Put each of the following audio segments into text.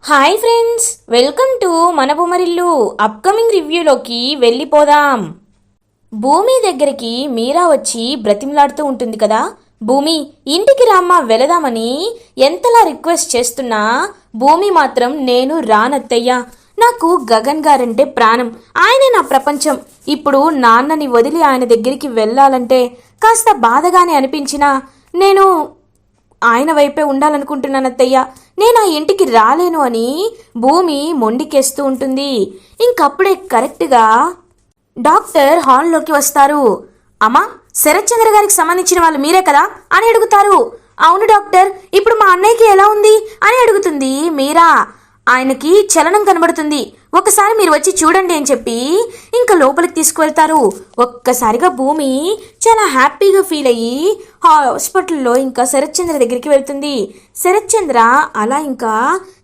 Hi friends, welcome to మన Bommarillu. Upcoming రివ్యూలోకి వెళ్ళిపోదాం. భూమి దగ్గరికి మీరా వచ్చి బ్రతిమలాడుతూ ఉంటుంది కదా. భూమి ఇంటికి రామ్మా వెళదామని ఎంతలా రిక్వెస్ట్ చేస్తున్నా భూమి మాత్రం నేను రానత్తయ్యా, నాకు గగన్ గారంటే ప్రాణం, ఆయనే నా ప్రపంచం. ఇప్పుడు నాన్నని వదిలి ఆయన దగ్గరికి వెళ్ళాలంటే కాస్త బాధగానే అనిపించినా నేను ఆయన వైపే ఉండాలనుకుంటున్నాను అత్తయ్య, నేను ఆ ఇంటికి రాలేను అని భూమి మొండికేస్తూ ఉంటుంది. ఇంకప్పుడే కరెక్ట్గా డాక్టర్ హాల్లోకి వస్తారు. అమ్మా, శరత్చంద్ర గారికి సంబంధించిన వాళ్ళు మీరే కదా అని అడుగుతారు. అవును డాక్టర్, ఇప్పుడు మా అన్నయ్యకి ఎలా ఉంది అని అడుగుతుంది మీరా. ఆయనకి చలనం కనబడుతుంది, ఒకసారి మీరు వచ్చి చూడండి అని చెప్పి ఇంకా లోపలికి తీసుకువెళ్తారు. ఒక్కసారిగా భూమి చాలా హ్యాపీగా ఫీల్ అయ్యి హాస్పిటల్లో ఇంకా శరత్చంద్ర దగ్గరికి వెళ్తుంది. శరత్చంద్ర అలా ఇంకా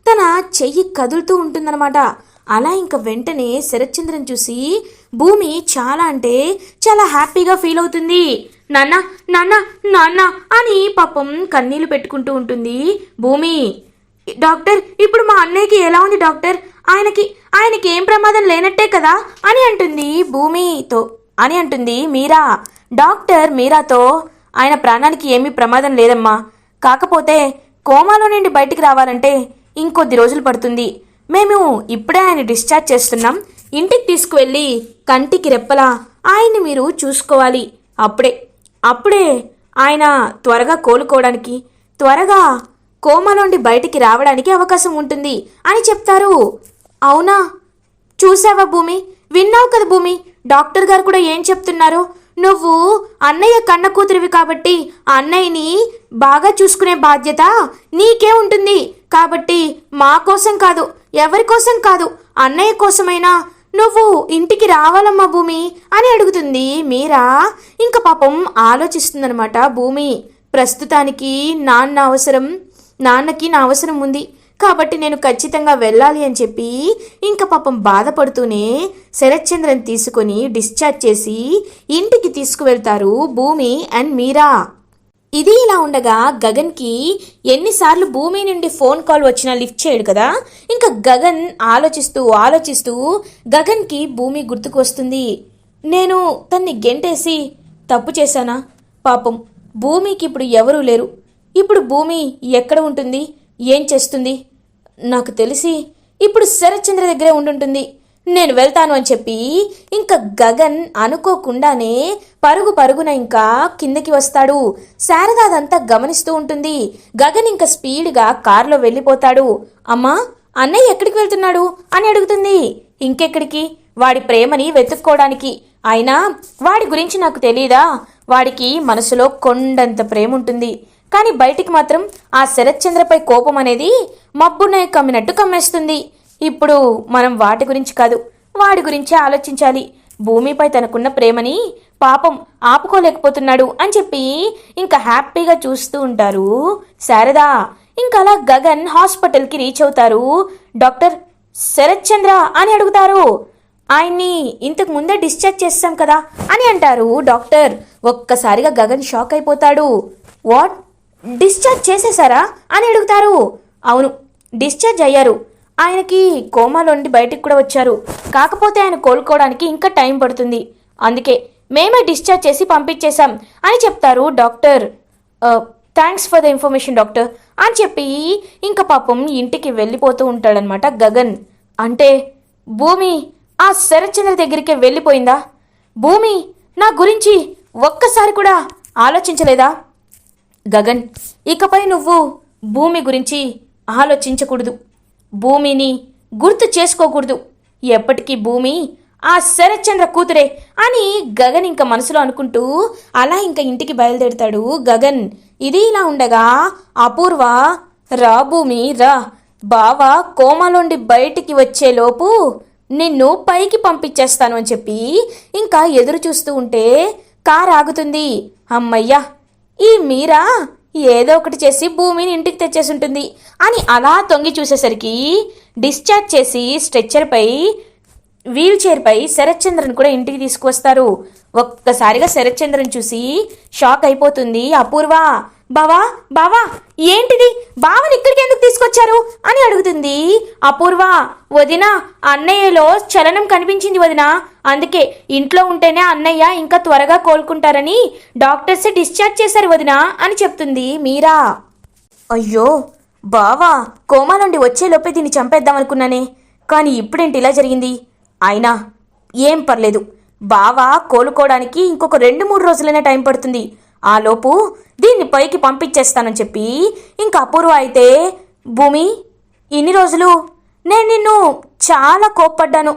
తన చెయ్యి కదులుతూ ఉంటుందన్నమాట. అలా ఇంకా వెంటనే శరత్చంద్రని చూసి భూమి చాలా అంటే చాలా హ్యాపీగా ఫీల్ అవుతుంది. నాన్న నాన్న నాన్న అని పాపం కన్నీళ్లు పెట్టుకుంటూ ఉంటుంది భూమి. డాక్టర్, ఇప్పుడు మా అన్నయ్యకి ఎలా ఉంది డాక్టర్, ఆయనకి ఏం ప్రమాదం లేనట్టే కదా అని అంటుంది భూమితో అని అంటుంది మీరా. డాక్టర్ మీరాతో ఆయన ప్రాణానికి ఏమీ ప్రమాదం లేదమ్మా, కాకపోతే కోమాలో నుండి బయటికి రావాలంటే ఇంకొద్ది రోజులు పడుతుంది. మేము ఇప్పుడే ఆయన డిశ్చార్జ్ చేస్తున్నాం, ఇంటికి తీసుకువెళ్ళి కంటికి రెప్పలా ఆయన్ని మీరు చూసుకోవాలి. అప్పుడే ఆయన త్వరగా కోలుకోవడానికి, త్వరగా కోమాలోండి బయటికి రావడానికి అవకాశం ఉంటుంది అని చెప్తారు. అవునా, చూసావా భూమి, విన్నావు కదా భూమి, డాక్టర్ గారు కూడా ఏం చెప్తున్నారు. నువ్వు అన్నయ్య కన్న కూతురివి కాబట్టి అన్నయ్యని బాగా చూసుకునే బాధ్యత నీకే ఉంటుంది. కాబట్టి మా కోసం కాదు, ఎవరి కోసం కాదు, అన్నయ్య కోసమైనా నువ్వు ఇంటికి రావాలమ్మా భూమి అని అడుగుతుంది మీరా. ఇంకా పాపం ఆలోచిస్తుందనమాట భూమి. ప్రస్తుతానికి నాన్నకి నా అవసరం ఉంది కాబట్టి నేను ఖచ్చితంగా వెళ్ళాలి అని చెప్పి ఇంకా పాపం బాధపడుతూనే శరత్చంద్రని తీసుకొని డిశ్చార్జ్ చేసి ఇంటికి తీసుకువెళ్తారు భూమి అండ్ మీరా. ఇది ఇలా ఉండగా గగన్కి ఎన్నిసార్లు భూమి నుండి ఫోన్ కాల్ వచ్చినా లిఫ్ట్ చేయడు కదా. ఇంకా గగన్ ఆలోచిస్తూ గగన్కి భూమి గుర్తుకు వస్తుంది. నేను తన్ని గెంటేసి తప్పు చేశానా? పాపం భూమికి ఇప్పుడు ఎవరూ లేరు. ఇప్పుడు భూమి ఎక్కడ ఉంటుంది, ఏం చేస్తుంది? నాకు తెలిసి ఇప్పుడు శరత్చంద్ర దగ్గరే ఉండుంటుంది. నేను వెళ్తాను అని చెప్పి ఇంకా గగన్ అనుకోకుండానే పరుగున ఇంకా కిందకి వస్తాడు. శారద అదంతా గమనిస్తూ ఉంటుంది. గగన్ ఇంకా స్పీడ్గా కారులో వెళ్ళిపోతాడు. అమ్మా, అన్నయ్య ఎక్కడికి వెళ్తున్నాడు అని అడుగుతుంది. ఇంకెక్కడికి, వాడి ప్రేమని వెతుక్కోవడానికి. అయినా వాడి గురించి నాకు తెలీదా? వాడికి మనసులో కొండంత ప్రేమ ఉంటుంది, కానీ బయటికి మాత్రం ఆ శరత్చంద్రపై కోపం అనేది మబ్బునే కమ్మినట్టు కమ్మేస్తుంది. ఇప్పుడు మనం వాటి గురించి కాదు, వాడి గురించి ఆలోచించాలి. భూమిపై తనకున్న ప్రేమని పాపం ఆపుకోలేకపోతున్నాడు అని చెప్పి ఇంకా హ్యాపీగా చూస్తూ ఉంటారు శారద. ఇంకా అలా గగన్ హాస్పిటల్కి రీచ్ అవుతారు. డాక్టర్, శరత్చంద్ర అని అడుగుతారు. ఆయన్ని ఇంతకు ముందే డిశ్చార్జ్ చేస్తాం కదా అని అంటారు డాక్టర్. ఒక్కసారిగా గగన్ షాక్ అయిపోతాడు. వాట్, డిశ్చార్జ్ చేసేశారా అని అడుగుతారు. అవును, డిశ్చార్జ్ అయ్యారు. ఆయనకి కోమాలోండి బయటికి కూడా వచ్చారు, కాకపోతే ఆయన కోలుకోవడానికి ఇంకా టైం పడుతుంది, అందుకే మేమే డిశ్చార్జ్ చేసి పంపించేశాం అని చెప్తారు doctor. Thanks for the information doctor అని చెప్పి ఇంకా పాపం ఇంటికి వెళ్ళిపోతూ ఉంటాడనమాట గగన్. అంటే భూమి ఆ శరత్చంద్ర దగ్గరికి వెళ్ళిపోయిందా? భూమి నా గురించి ఒక్కసారి కూడా ఆలోచించలేదా? గగన్, ఇకపై నువ్వు భూమి గురించి ఆలోచించకూడదు, భూమిని గుర్తు చేసుకోకూడదు. ఎప్పటికీ భూమి ఆ శరత్చంద్ర కూతురే అని గగన్ ఇంకా మనసులో అనుకుంటూ అలా ఇంకా ఇంటికి బయలుదేరుతాడు గగన్. ఇది ఇలా ఉండగా అపూర్వ, రా భూమి రా, బావ కోమాలోండి బయటికి వచ్చేలోపు నిన్ను పైకి పంపించేస్తాను అని చెప్పి ఇంకా ఎదురు చూస్తూ ఉంటే కారు ఆగుతుంది. అమ్మయ్యా, ఈ మీరా ఏదో ఒకటి చేసి భూమిని ఇంటికి తెచ్చేసి ఉంటుంది అని అలా తొంగి చూసేసరికి డిశ్చార్జ్ చేసి వీల్ చైర్పై శరత్చంద్రన్ కూడా ఇంటికి తీసుకువస్తారు. ఒక్కసారిగా శరత్చంద్రన్ చూసి షాక్ అయిపోతుంది అపూర్వ. బావా బావా ఏంటిది, బావని ఇక్కడికి ఎందుకు తీసుకొచ్చారు అని అడుగుతుంది అపూర్వ. వదినా, అన్నయ్యలో చలనం కనిపించింది వదినా, అందుకే ఇంట్లో ఉంటేనే అన్నయ్య ఇంకా త్వరగా కోలుకుంటారని డాక్టర్స్ డిశ్చార్జ్ చేశారు వదినా అని చెప్తుంది మీరా. అయ్యో బావా, కోమా నుండి వచ్చేలోపే దీన్ని చంపేద్దామనుకున్నానే, కానీ ఇప్పుడేంటి ఇలా జరిగింది? అయినా ఏం పర్లేదు, బావా కోలుకోవడానికి ఇంకొక 2-3 రోజులైనా టైం పడుతుంది, ఆ లోపు దీన్ని పైకి పంపించేస్తానని చెప్పి ఇంకా అపూర్వ అయితే, భూమి ఇన్ని రోజులు నేను నిన్ను చాలా కోప్పడ్డాను,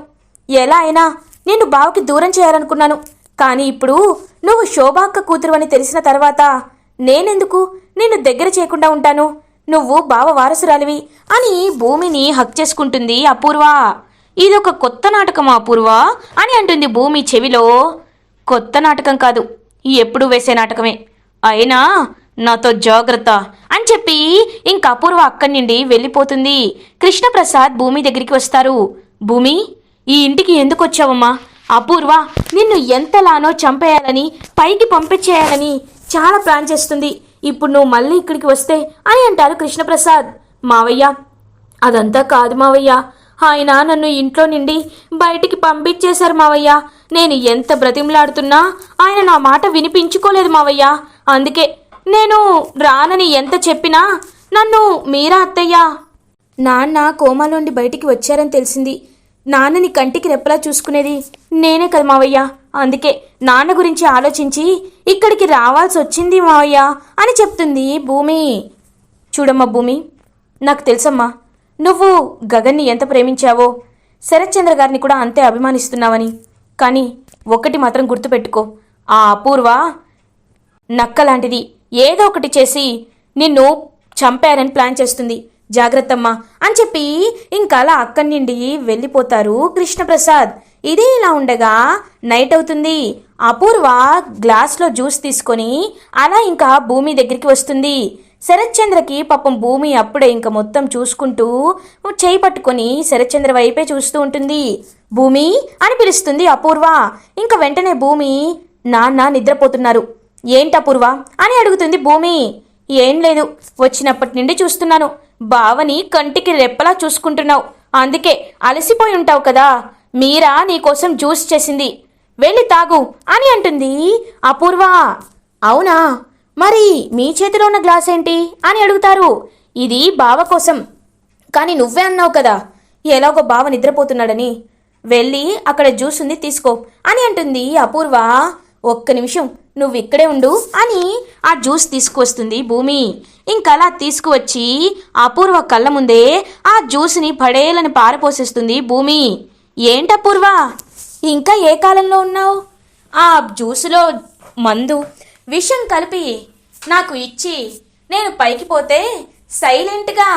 ఎలా అయినా నిన్ను బావకి దూరం చేయాలనుకున్నాను, కానీ ఇప్పుడు నువ్వు శోభాక్క కూతురు అని తెలిసిన తర్వాత నేనెందుకు నిన్ను దగ్గర చేయకుండా ఉంటాను, నువ్వు బావ వారసురాలివి అని భూమిని హక్ చేసుకుంటుంది అపూర్వ. ఇదొక కొత్త నాటకమా అపూర్వ అని అంటుంది భూమి చెవిలో. కొత్త నాటకం కాదు, ఎప్పుడు వేసే నాటకమే, అయినా నాతో జాగ్రత్త అని చెప్పి ఇంక అపూర్వ అక్కడి నుండి వెళ్ళిపోతుంది. కృష్ణప్రసాద్ భూమి దగ్గరికి వస్తారు. భూమి, ఈ ఇంటికి ఎందుకు వచ్చావమ్మా? అపూర్వ నిన్ను ఎంతలానో చంపేయాలని, పైకి పంపించేయాలని చాలా ప్లాన్ చేస్తుంది, ఇప్పుడు నువ్వు మళ్ళీ ఇక్కడికి వస్తే అని అంటారు కృష్ణప్రసాద్. మావయ్య, అదంతా కాదు మావయ్య, ఆయన నన్ను ఇంట్లో నుండి బయటికి పంపించేశారు మావయ్య, నేను ఎంత బ్రతిమలాడుతున్నా ఆయన నా మాట వినిపించుకోలేదు మావయ్య, అందుకే నేను రానని ఎంత చెప్పినా నన్ను మీరా అత్తయ్య. నాన్న కోమా నుండి బయటికి వచ్చారని తెలిసింది, నాన్నని కంటికి రెప్పలా చూసుకునేది నేనే కదా మావయ్య, అందుకే నాన్న గురించి ఆలోచించి ఇక్కడికి రావాల్సి వచ్చింది మావయ్య అని చెప్తుంది భూమి. చూడమ్మా భూమి, నాకు తెలుసమ్మా నువ్వు గగన్ని ఎంత ప్రేమించావో, శరత్చంద్ర గారిని కూడా అంతే అభిమానిస్తున్నావని, కానీ ఒకటి మాత్రం గుర్తుపెట్టుకో, ఆ అపూర్వ నక్కలాంటిది, ఏదో ఒకటి చేసి నిన్ను చంపారని ప్లాన్ చేస్తుంది, జాగ్రత్తమ్మా అని చెప్పి ఇంకలా అక్కడి నుండి వెళ్ళిపోతారు కృష్ణప్రసాద్. ఇదే ఇలా ఉండగా నైట్ అవుతుంది. అపూర్వ గ్లాస్లో జ్యూస్ తీసుకొని అలా ఇంకా భూమి దగ్గరికి వస్తుంది. శరత్చంద్రకి పాపం భూమి అప్పుడే ఇంకా మొత్తం చూసుకుంటూ చేయి పట్టుకొని శరత్చంద్ర వైపే చూస్తూ ఉంటుంది. భూమి అని పిలుస్తుంది అపూర్వ. ఇంకా వెంటనే భూమి, నాన్న నిద్రపోతున్నారు, ఏంటి అపూర్వ అని అడుగుతుంది భూమి. ఏం లేదు, వచ్చినప్పటి నుండి చూస్తున్నాను, బావని కంటికి రెప్పలా చూసుకుంటున్నావు, అందుకే అలసిపోయి ఉంటావు కదా, మీరా నీకోసం జ్యూస్ చేసింది, వెళ్ళి తాగు అని అంటుంది అపూర్వ. అవునా, మరి మీ చేతిలో ఉన్న గ్లాస్ ఏంటి అని అడుగుతారు. ఇది బావ కోసం, కానీ నువ్వే అన్నావు కదా ఎలాగో బావ నిద్రపోతున్నాడని, వెళ్ళి అక్కడ జ్యూస్ ఉంది తీసుకో అని అంటుంది అపూర్వ. ఒక్క నిమిషం నువ్వు ఇక్కడే ఉండు అని ఆ జ్యూస్ తీసుకువస్తుంది భూమి. ఇంకలా తీసుకువచ్చి అపూర్వ కళ్ళ ముందే ఆ జ్యూస్ని పడేయాలని పారపోసేస్తుంది భూమి. ఏంటపూర్వ, ఇంకా ఏ కాలంలో ఉన్నావు? ఆ జ్యూసులో మందు విషం కలిపి నాకు ఇచ్చి నేను పైకి పోతే సైలెంట్గా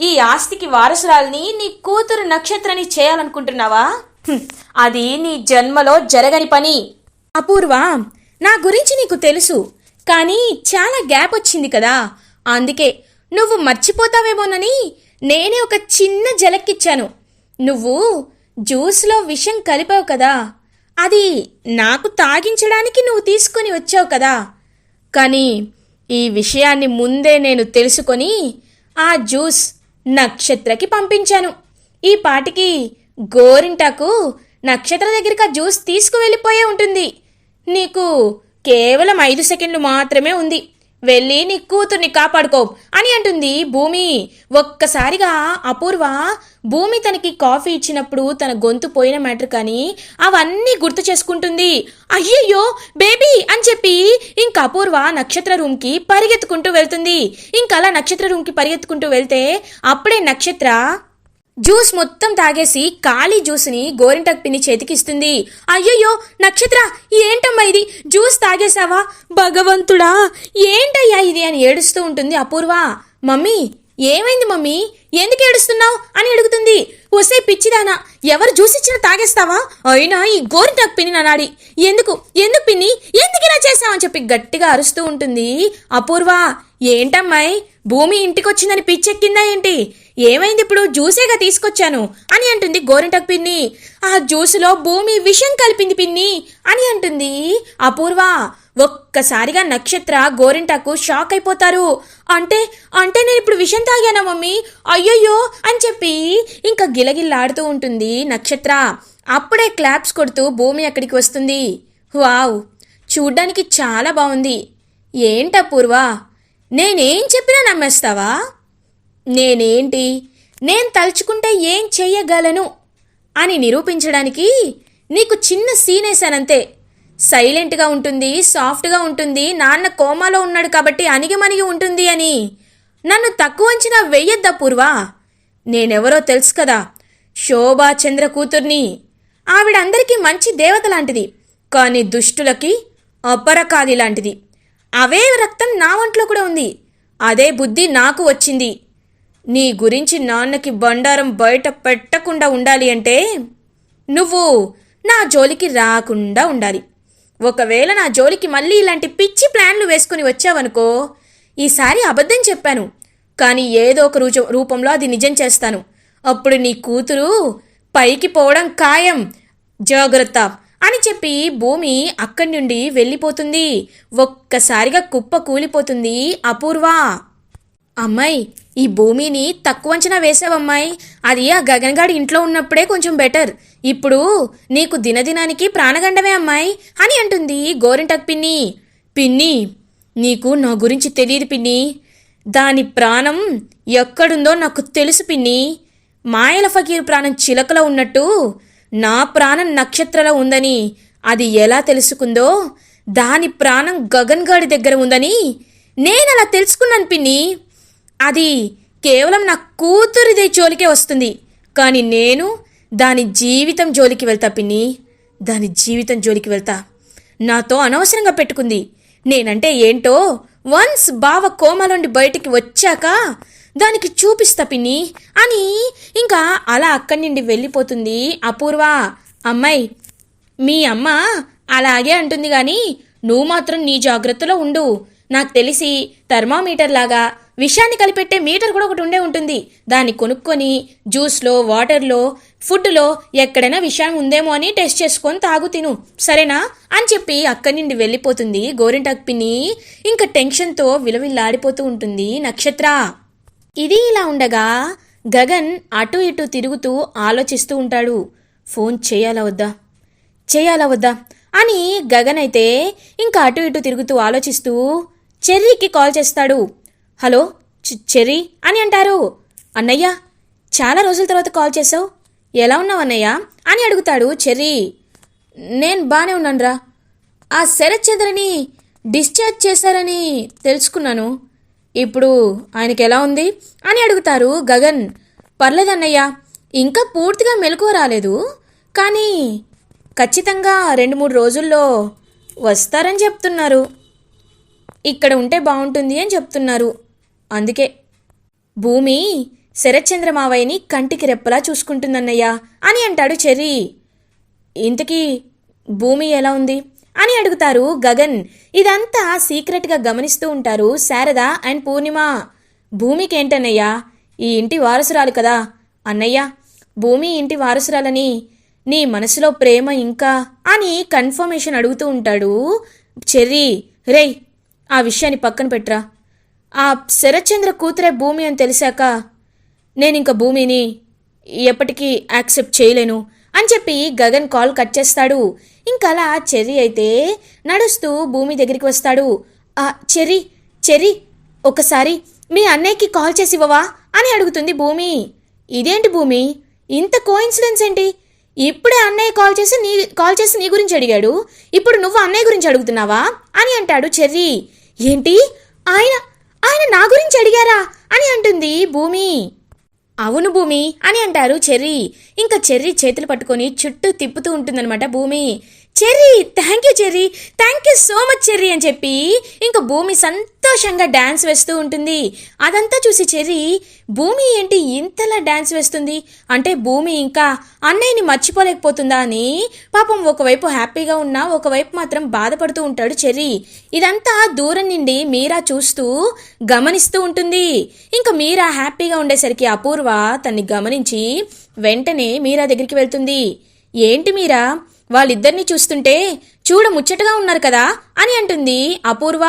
ఈ ఆస్తికి వారసురాల్ని నీ కూతురు నక్షత్రాన్ని చేయాలనుకుంటున్నావా? అది నీ జన్మలో జరగని పని. అపూర్వ, నా గురించి నీకు తెలుసు, కానీ చాలా గ్యాప్ వచ్చింది కదా, అందుకే నువ్వు మర్చిపోతావేమోనని నేనే ఒక చిన్న జలక్కిచ్చాను. నువ్వు జ్యూస్లో విషం కలిపావు కదా, అది నాకు తాగించడానికి నువ్వు తీసుకొని వచ్చావు కదా, కానీ ఈ విషయాన్ని ముందే నేను తెలుసుకొని ఆ జ్యూస్ నక్షత్రకి పంపించాను. ఈ పాటికి గోరింటాకు నక్షత్ర దగ్గరికి ఆ జ్యూస్ తీసుకువెళ్ళిపోయే ఉంటుంది. నీకు కేవలం 5 సెకండ్లు మాత్రమే ఉంది, వెళ్ళి నీ కూతుర్ని కాపాడుకో అని అంటుంది భూమి. ఒక్కసారిగా అపూర్వ భూమి తనకి కాఫీ ఇచ్చినప్పుడు తన గొంతు పోయిన మ్యాటర్ కానీ అవన్నీ గుర్తు చేసుకుంటుంది. అయ్యయ్యో బేబీ అని చెప్పి ఇంక అపూర్వ నక్షత్ర రూమ్కి పరిగెత్తుకుంటూ వెళ్తుంది. ఇంకలా నక్షత్ర రూమ్కి పరిగెత్తుకుంటూ వెళ్తే అప్పుడే నక్షత్ర జ్యూస్ మొత్తం తాగేసి ఖాళీ జ్యూస్ని గోరింటాకు పిన్ని చేతికిస్తుంది. అయ్యయ్యో నక్షత్ర, ఏంటమ్మా ఇది, జ్యూస్ తాగేశావా? భగవంతుడా, ఏంటయ్యా ఇది అని ఏడుస్తూ ఉంటుంది అపూర్వ. మమ్మీ, ఏమైంది మమ్మీ, ఎందుకు ఏడుస్తున్నావు అని అడుగుతుంది. ఒసే పిచ్చిదానా, ఎవరు జ్యూస్ ఇచ్చినా తాగేస్తావా? అయినా ఈ గోరింటాకు పిన్ని నానాడి, ఎందుకు ఎందుకు పిన్ని, ఎందుకు ఇలా చేసావని చెప్పి గట్టిగా అరుస్తూ ఉంటుంది అపూర్వ. ఏంటమ్మాయి, భూమి ఇంటికొచ్చిందని పిచ్చెక్కిందా ఏంటి? ఏమైంది ఇప్పుడు? జ్యూసేగా తీసుకొచ్చాను అని అంటుంది గోరింటాకు పిన్ని. ఆ జ్యూసులో భూమి విషం కలిపింది పిన్ని అని అంటుంది అపూర్వ. ఒక్కసారిగా నక్షత్ర గోరింటాకు షాక్ అయిపోతారు. అంటే అంటే నేను ఇప్పుడు విషం తాగానా మమ్మీ, అయ్యయ్యో అని చెప్పి ఇంకా గిలగిల్లాడుతూ ఉంటుంది నక్షత్ర. అప్పుడే క్లాప్స్ కొడుతూ భూమి అక్కడికి వస్తుంది. వావ్, చూడ్డానికి చాలా బాగుంది. ఏంటా పూర్వ, నేనేం చెప్పినా నమ్మేస్తావా? నేనేంటి, నేను తలుచుకుంటే ఏం చెయ్యగలను అని నిరూపించడానికి నీకు చిన్న సీన్ వేశానంతే. సైలెంట్గా ఉంటుంది, సాఫ్ట్గా ఉంటుంది, నాన్న కోమాలో ఉన్నాడు కాబట్టి అణిగిమణిగి ఉంటుంది అని నన్ను తక్కువ అంచనా వెయ్యొద్దా పూర్వ. నేనెవరో తెలుసు కదా, శోభాచంద్ర కూతుర్ని. ఆవిడ అందరికీ మంచి దేవత లాంటిది, కానీ దుష్టులకి అపరకాలి లాంటిది. అవే రక్తం నా ఒంట్లో కూడా ఉంది, అదే బుద్ధి నాకు వచ్చింది. నీ గురించి నాన్నకి బండారం బయట పెట్టకుండా ఉండాలి అంటే నువ్వు నా జోలికి రాకుండా ఉండాలి. ఒకవేళ నా జోలికి మళ్ళీ ఇలాంటి పిచ్చి ప్లాన్లు వేసుకుని వచ్చావనుకో, ఈసారి అబద్ధం చెప్పాను కానీ ఏదో ఒక రూపంలో అది నిజం చేస్తాను. అప్పుడు నీ కూతురు పైకి పోవడం ఖాయం, జాగ్రత్త అని చెప్పి భూమి అక్కడి నుండి వెళ్ళిపోతుంది. ఒక్కసారిగా కుప్ప కూలిపోతుంది అపూర్వ. అమ్మాయి, ఈ భూమిని తక్కువ అంచనా వేసావమ్మాయి. అది ఆ గగన్గాడి ఇంట్లో ఉన్నప్పుడే కొంచెం బెటర్, ఇప్పుడు నీకు దినదినానికి ప్రాణగండమే అమ్మాయి అని అంటుంది గోరింటాకు పిన్ని. పిన్ని, నీకు నా గురించి తెలియదు పిన్ని. దాని ప్రాణం ఎక్కడుందో నాకు తెలుసు పిన్ని. మాయల ఫకీర్ ప్రాణం చిలకలో ఉన్నట్టు నా ప్రాణం నక్షత్రలో ఉందని అది ఎలా తెలుసుకుందో, దాని ప్రాణం గగన్గాడి దగ్గర ఉందని నేనలా తెలుసుకున్నాను పిన్ని. అది కేవలం నా కూతురిదే జోలికే వస్తుంది, కానీ నేను దాని జీవితం జోలికి వెళ్తా పిన్ని. దాని జీవితం జోలికి వెళ్తా. నాతో అనవసరంగా పెట్టుకుంది. నేనంటే ఏంటో వన్స్ బావ కోమాలోండి బయటికి వచ్చాక దానికి చూపిస్తా పిన్ని అని ఇంకా అలా అక్కడి నుండి వెళ్ళిపోతుంది అపూర్వ. అమ్మాయి, మీ అమ్మ అలాగే అంటుంది కానీ నువ్వు మాత్రం నీ జాగ్రత్తలో ఉండు. నాకు తెలిసి థర్మామీటర్ లాగా విషాన్ని కలిపెట్టే మీటర్ కూడా ఒకటి ఉంటుంది. దాన్ని కొనుక్కొని జ్యూస్లో, వాటర్లో, ఫుడ్లో ఎక్కడైనా విషయం ఉందేమో అని టెస్ట్ చేసుకొని తాగు తిను, సరేనా అని చెప్పి అక్కడి నుండి వెళ్ళిపోతుంది గోరింటాకు పిన్ని. ఇంకా టెన్షన్తో విలవిల్లాడిపోతూ ఉంటుంది నక్షత్ర. ఇది ఇలా ఉండగా గగన్ అటు ఇటు తిరుగుతూ ఆలోచిస్తూ ఉంటాడు. ఫోన్ చేయాలా వద్దా అని గగన్ అయితే ఇంకా అటు ఇటు తిరుగుతూ ఆలోచిస్తూ చెర్రీకి కాల్ చేస్తాడు. హలో చెర్రీ అని అంటారు. అన్నయ్య, చాలా రోజుల తర్వాత కాల్ చేసావు, ఎలా ఉన్నావు అన్నయ్య అని అడుగుతాడు చెర్రీ. నేను బాగానే ఉన్నానురా. ఆ శరత్ చంద్రని డిశ్చార్జ్ చేశారని తెలుసుకున్నాను, ఇప్పుడు ఆయనకి ఎలా ఉంది అని అడుగుతారు గగన్. పర్లేదన్నయ్య, ఇంకా పూర్తిగా మెలకువ రాలేదు, కానీ ఖచ్చితంగా 2-3 రోజుల్లో వస్తారని చెప్తున్నారు. ఇక్కడ ఉంటే బాగుంటుంది అని చెప్తున్నారు. అందుకే భూమి శరత్చంద్ర మావయ్యని కంటికి రెప్పలా చూసుకుంటుందన్నయ్య అని అంటాడు చెర్రీ. ఇంతకీ భూమి ఎలా ఉంది అని అడుగుతారు గగన్. ఇదంతా సీక్రెట్గా గమనిస్తూ ఉంటారు శారద అండ్ పూర్ణిమ. భూమికేంటన్నయ్యా, ఈ ఇంటి వారసురాలు కదా అన్నయ్య, భూమి ఇంటి వారసురాలని నీ మనసులో ప్రేమ ఇంకా అని కన్ఫర్మేషన్ అడుగుతూ ఉంటాడు చెర్రీ. రేయ్, ఆ విషయాన్ని పక్కన పెట్టరా. ఆ శరత్చంద్ర కూతురే భూమి అని తెలిసాక నేనింక భూమిని ఎప్పటికీ యాక్సెప్ట్ చేయలేను అని చెప్పి గగన్ కాల్ కట్ చేస్తాడు. ఇంకలా చెర్రీ అయితే నడుస్తూ భూమి దగ్గరికి వస్తాడు. చెర్రీ ఒకసారి మీ అన్నయ్యకి కాల్ చేసి ఇవ్వవా అని అడుగుతుంది భూమి. ఇదేంటి భూమి, ఇంత కోఇన్సిడెన్స్ ఏంటి? ఇప్పుడే అన్నయ్య కాల్ చేసి నీ గురించి అడిగాడు, ఇప్పుడు నువ్వు అన్నయ్య గురించి అడుగుతున్నావా అని అంటాడు చెర్రీ. ఏంటి, ఆయన నా గురించి అడిగారా అని అంటుంది భూమి. అవును భూమి అని అంటారు చెర్రీ. ఇంకా చెర్రీ చేతులు పట్టుకొని చుట్టూ తిప్పుతూ ఉంటుందన్నమాట భూమి. Cherry, thank you cherry, thank you so much cherry అని చెప్పి ఇంకా భూమి సంతోషంగా డ్యాన్స్ వేస్తూ ఉంటుంది. అదంతా చూసి చెర్రీ, భూమి ఏంటి ఇంతలా డ్యాన్స్ వేస్తుంది అంటే భూమి ఇంకా అన్నయ్యని మర్చిపోలేకపోతుందా అని పాపం ఒకవైపు హ్యాపీగా ఉన్నా ఒకవైపు మాత్రం బాధపడుతూ ఉంటాడు చెర్రీ. ఇదంతా దూరం నుండి మీరా చూస్తూ గమనిస్తూ ఉంటుంది. ఇంకా మీరా హ్యాపీగా ఉండేసరికి అపూర్వ తన్ని గమనించి వెంటనే మీరా దగ్గరికి వెళ్తుంది. ఏంటి మీరా, వాళ్ళిద్దరినీ చూస్తుంటే చూడ ముచ్చటగా ఉన్నారు కదా అని అంటుంది అపూర్వ.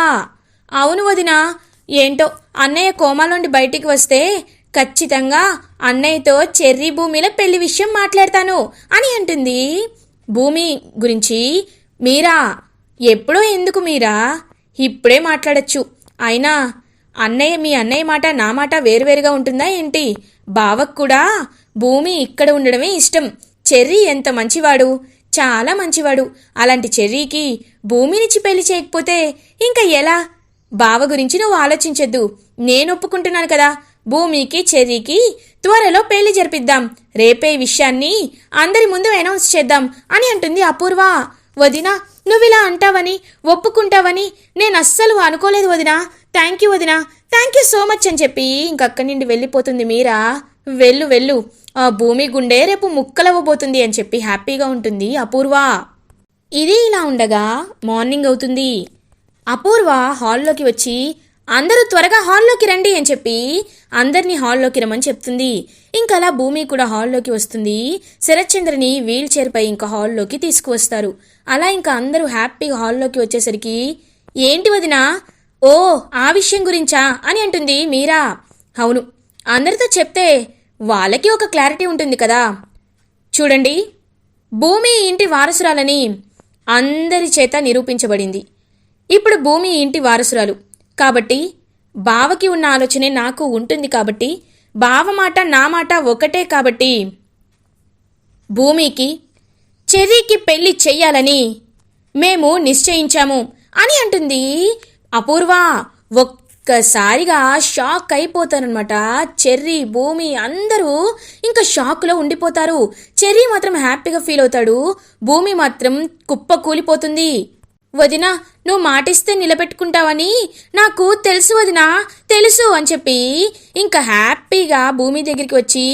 అవును వదినా, ఏంటో అన్నయ్య కోమాలోండి బయటికి వస్తే ఖచ్చితంగా అన్నయ్యతో చెర్రీ భూమిల పెళ్లి విషయం మాట్లాడతాను అని అంటుంది. భూమి గురించి మీరా? ఎప్పుడో ఎందుకు మీరా, ఇప్పుడే మాట్లాడచ్చు. అయినా మీ అన్నయ్య మాట నా మాట వేరువేరుగా ఉంటుందా ఏంటి? బావకు కూడా భూమి ఇక్కడ ఉండడమే ఇష్టం. చెర్రీ ఎంత మంచివాడు, చాలా మంచివాడు. అలాంటి చెర్రీకి భూమినిచ్చి పెళ్లి చేయకపోతే ఇంకా ఎలా? బావ గురించి నువ్వు ఆలోచించొద్దు, నేను ఒప్పుకుంటున్నాను కదా. భూమికి చెర్రీకి త్వరలో పెళ్లి జరిపిద్దాం. రేపే విషయాన్ని అందరి ముందు అనౌన్స్ చేద్దాం అని అంటుంది అపూర్వ. వదినా, నువ్విలా అంటావని ఒప్పుకుంటావని నేను అస్సలు అనుకోలేదు వదినా. థ్యాంక్ యూ వదినా, థ్యాంక్ యూ సో మచ్ అని చెప్పి ఇంకక్కడి నుండి వెళ్ళిపోతుంది మీరా. వెళ్ళు వెళ్ళు, ఆ భూమి గుండె రేపు ముక్కలవ్వబోతుంది అని చెప్పి హ్యాపీగా ఉంటుంది అపూర్వ. ఇది ఇలా ఉండగా మార్నింగ్ అవుతుంది. అపూర్వ హాల్లోకి వచ్చి అందరూ త్వరగా హాల్లోకి రండి అని చెప్పి అందరినీ హాల్లోకి రమ్మని చెప్తుంది. ఇంకలా భూమి కూడా హాల్లోకి వస్తుంది. శరత్చంద్రని వీల్ చైర్పై ఇంకా హాల్లోకి తీసుకువస్తారు. అలా ఇంకా అందరూ హ్యాపీగా హాల్లోకి వచ్చేసరికి ఏంటి వదినా, ఓ ఆ విషయం గురించా అని అంటుంది మీరా. అవును, అందరితో చెప్తే వాళ్ళకి ఒక క్లారిటీ ఉంటుంది కదా. చూడండి, భూమి ఇంటి వారసురాలని అందరి చేత నిరూపించబడింది. ఇప్పుడు భూమి ఇంటి వారసురాలు కాబట్టి బావకి ఉన్న ఆలోచనే నాకు ఉంటుంది. కాబట్టి బావ మాట నా మాట ఒకటే. కాబట్టి భూమికి చెర్రీకి పెళ్లి చెయ్యాలని మేము నిశ్చయించాము అని అంటుంది అపూర్వ. ఒక్కసారిగా షాక్ అయిపోతారనమాట. చెర్రీ, భూమి అందరూ ఇంకా షాక్లో ఉండిపోతారు. చెర్రీ మాత్రం హ్యాపీగా ఫీల్ అవుతాడు. భూమి మాత్రం కుప్ప కూలిపోతుంది. వదినా, నువ్వు మాటిస్తే నిలబెట్టుకుంటావని నాకు తెలుసు వదినా, తెలుసు అని చెప్పి ఇంకా హ్యాపీగా భూమి దగ్గరికి వచ్చి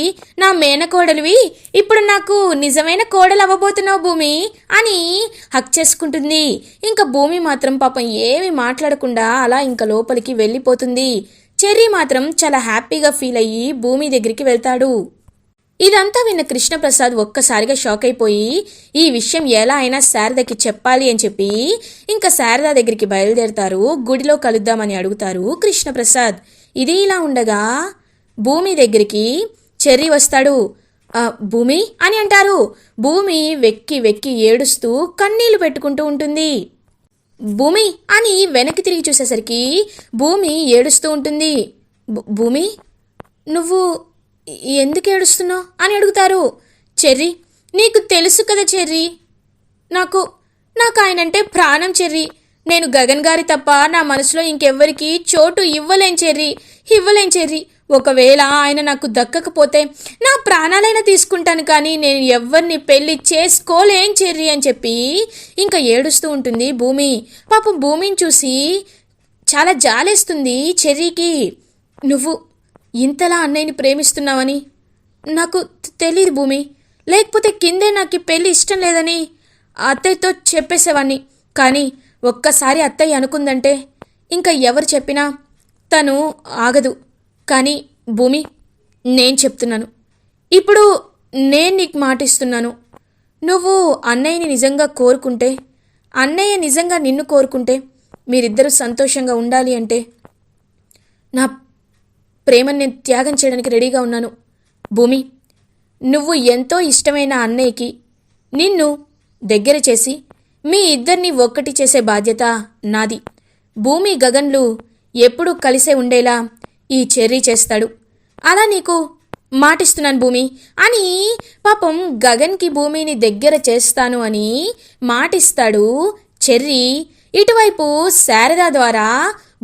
నా మేనకోడలివి, ఇప్పుడు నాకు నిజమైన కోడలు అవ్వబోతున్నావు భూమి అని హక్ చేసుకుంటుంది. ఇంకా భూమి మాత్రం పాపం ఏమి మాట్లాడకుండా అలా ఇంకా లోపలికి వెళ్ళిపోతుంది. చెర్రీ మాత్రం చాలా హ్యాపీగా ఫీల్ అయ్యి భూమి దగ్గరికి వెళ్తాడు. ఇదంతా విన్న కృష్ణప్రసాద్ ఒక్కసారిగా షాక్ అయిపోయి ఈ విషయం ఎలా అయినా శారదకి చెప్పాలి అని చెప్పి ఇంకా శారద దగ్గరికి బయలుదేరతారు. గుడిలో కలుద్దామని అడుగుతారు కృష్ణప్రసాద్. ఇది ఇలా ఉండగా భూమి దగ్గరికి చెర్రీ వస్తాడు. భూమి అని అంటారు. భూమి వెక్కి వెక్కి ఏడుస్తూ కన్నీళ్లు పెట్టుకుంటూ ఉంటుంది. భూమి అని వెనక్కి తిరిగి చూసేసరికి భూమి ఏడుస్తూ ఉంటుంది. భూమి, నువ్వు ఎందుకు ఏడుస్తున్నావు అని అడుగుతారు. చెర్రీ, నీకు తెలుసు కదా చెర్రీ, నాకు ఆయనంటే ప్రాణం చెర్రీ. నేను గగన్ గారి తప్ప నా మనసులో ఇంకెవ్వరికి చోటు ఇవ్వలేం చెర్రీ. ఒకవేళ ఆయన నాకు దక్కకపోతే నా ప్రాణాలైనా తీసుకుంటాను, కానీ నేను ఎవరిని పెళ్లి చేసుకోలేం చెర్రీ అని చెప్పి ఇంకా ఏడుస్తూ ఉంటుంది భూమి. పాపం భూమిని చూసి చాలా జాలేస్తుంది చెర్రీకి. నువ్వు ఇంతలా అన్నయ్యని ప్రేమిస్తున్నావని నాకు తెలీదు భూమి. లేకపోతే కిందే నాకు పెళ్ళి ఇష్టం లేదని అత్తయ్యతో చెప్పేసేవాణ్ణి. కానీ ఒక్కసారి అత్తయ్య అనుకుందంటే ఇంకా ఎవరు చెప్పినా తను ఆగదు. కానీ భూమి, నేను చెప్తున్నాను, ఇప్పుడు నేను నీకు మాటిస్తున్నాను. నువ్వు అన్నయ్యని నిజంగా కోరుకుంటే, అన్నయ్య నిజంగా నిన్ను కోరుకుంటే, మీరిద్దరూ సంతోషంగా ఉండాలి అంటే నా ప్రేమని నేను త్యాగం చేయడానికి రెడీగా ఉన్నాను. భూమి, నువ్వు ఎంతో ఇష్టమైన అన్నయ్యకి నిన్ను దగ్గర చేసి మీ ఇద్దరిని ఒక్కటి చేసే బాధ్యత నాది. భూమి, గగన్లు ఎప్పుడూ కలిసే ఉండేలా ఈ చెర్రీ చేస్తాడు. అలా నీకు మాటిస్తున్నాను భూమి అని పాపం గగన్కి భూమిని దగ్గర చేస్తాను అని మాటిస్తాడు చెర్రీ. ఇటువైపు శారద ద్వారా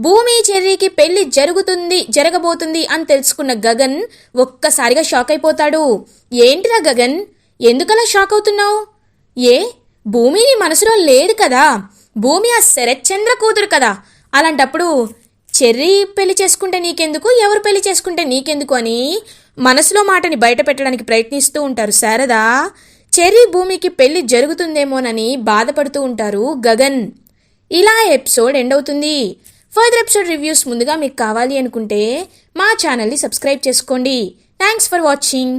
భూమి చెర్రీకి పెళ్లి జరగబోతుంది అని తెలుసుకున్న గగన్ ఒక్కసారిగా షాక్ అయిపోతాడు. ఏంటిరా గగన్, ఎందుకలా షాక్ అవుతున్నావు? భూమి నీ మనసులో లేదు కదా. భూమి ఆ శరత్చంద్ర కూతురు కదా. అలాంటప్పుడు చెర్రీ పెళ్లి చేసుకుంటే నీకెందుకు, ఎవరు పెళ్లి చేసుకుంటే నీకెందుకు అని మనసులో మాటని బయట పెట్టడానికి ప్రయత్నిస్తూ ఉంటారు శారద. చెర్రీ భూమికి పెళ్లి జరుగుతుందేమోనని బాధపడుతూ ఉంటారు గగన్. ఇలా ఎపిసోడ్ ఎండ్ అవుతుంది. ఫర్దర్ ఎపిసోడ్ రివ్యూస్ ముందుగా మీకు కావాలి అనుకుంటే మా ఛానల్ని సబ్స్క్రైబ్ చేసుకోండి. Thanks for watching.